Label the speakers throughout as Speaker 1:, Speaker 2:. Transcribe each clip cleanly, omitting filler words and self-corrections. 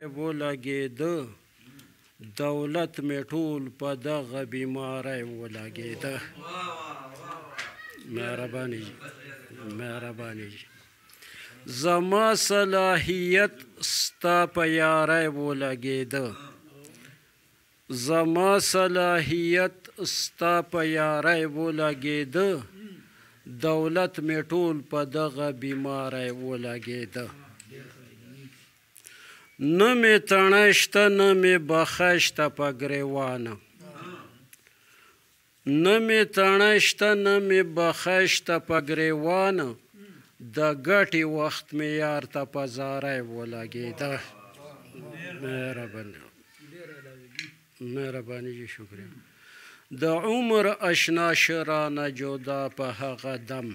Speaker 1: ولګېده دولت مې ټول په دغه بیماری ولګېده. مهرباني زما صلاحیت ستا په یاری ولګېده. زما صلاحیت ستا په یاری ولګېده. دولت مې ټول په دغه بیماری ولګېده. نه مې تڼۍ شته نه مې بخۍ شته په ګریوانه. نه مې تڼۍ شته نه مې بخۍ شته په ګریوانه. د ګټې وخت مې یار ته په زاری ولګېده. مهرباني جي شکریه. د عمر اشنا شرانه جدا په هغه دم.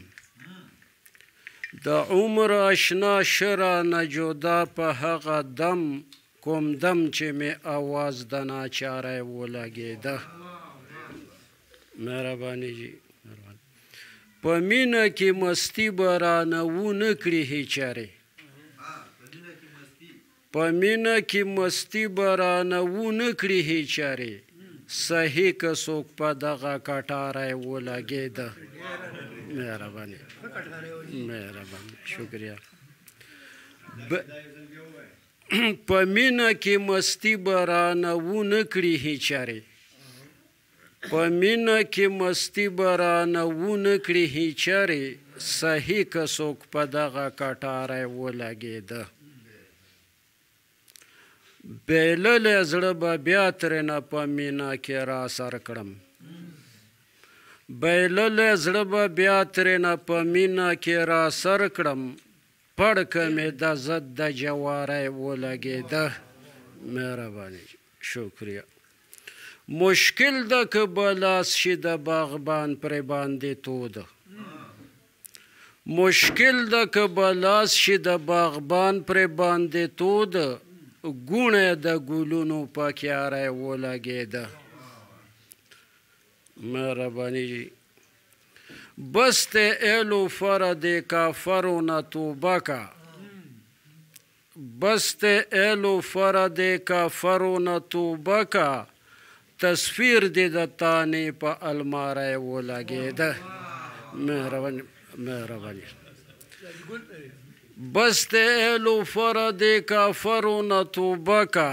Speaker 1: د عمر اشنا شرانه جدا په هغه دم. کوم دم چې مې اواز د ناچارۍ ولګېده. مهرباني جي په مینه کې مستي به رانه ونه کړي هیچرې. په مینه کې مستی به رانه ونه کړي هیچرې. صحیح که څوک په دغه کټاری ولګېده. مهرباني شکریه. په مینه کې مستی به رانه ونه کړي هیچرې. په مینه کې مستی به رانه ونه کړي هیچرې. صحیح که څوک په دغه کټاری ولګېده. بیللی زړه به بیا ترېنه په مینه کې را سر کړم. بیللی زړه به بیا ترېنه په مینه کې را سر کړم. پړکه مې د ضد د جواری ولګېده. مهرباني شکریه. مشکل ده که به لاس شي د باغبان پرې باندې توده. مشکل ده که به لاس شي د باغبان پرې باندې توده. ګوڼه د ګلونو په کیاری ولګېده. مهرباني جي بس ته ایلو فرد کافرو نه توبه که. بس ته ایلو فرد کافرو نه توبه که. تصویر دې د تانې په الماری ولګېده. مهرباني بس ته ایلو فرد کافرو نه توبه که.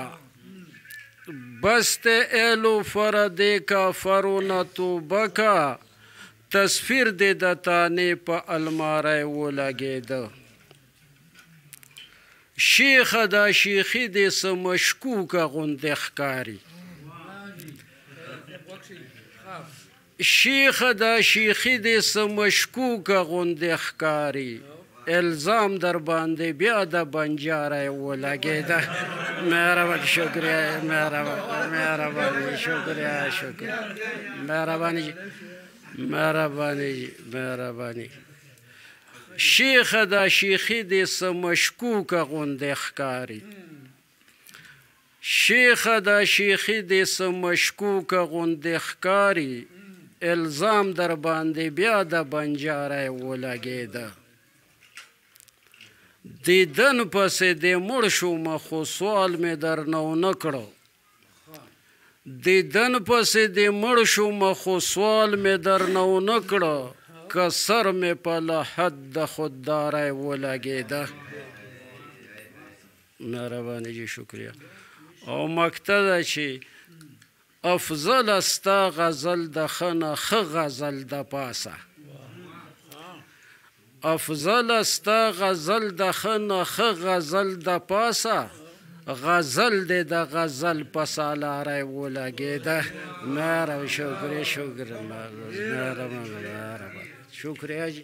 Speaker 1: بس ته ایلو فرد کافرو نه توبه که. تصویر دې د تانې په الماری ولګېده. شیخه دا شیخي دې څه مشکوکه غوندې ښکاري. شیخه دا شیخي دې څه مشکوکه غوندې ښکاري. الزام در باندې بیا د بنجاری ولګېده. مهرباني شکریه. مهرباني شکریه. مهرباني شیخه دا شیخي دې څه مشکوکه غوندې ښکاري. شیخه دا شیخي دې څه مشکوکه غوندې ښکاري. الزام در باندې بیا د بنجاری ولګېده. دیدن پسې دې مړ شومه خو سوال مې درنه ونه کړو. دیدن پسې دې مړ شومه خو سوال مې درنه ونه کړو. که سر مې په لحد د خودداری ولګېده. مهرباني جي شکریه. او مکته ده چې افضل ستا غزل د ښه نه ښه غزل د پاسه. افضل ستا غزل د ښه نه ښه غزل د پاسه. غزل دې د غزل په سالاری ولګېده. شکریه. شکریه جي.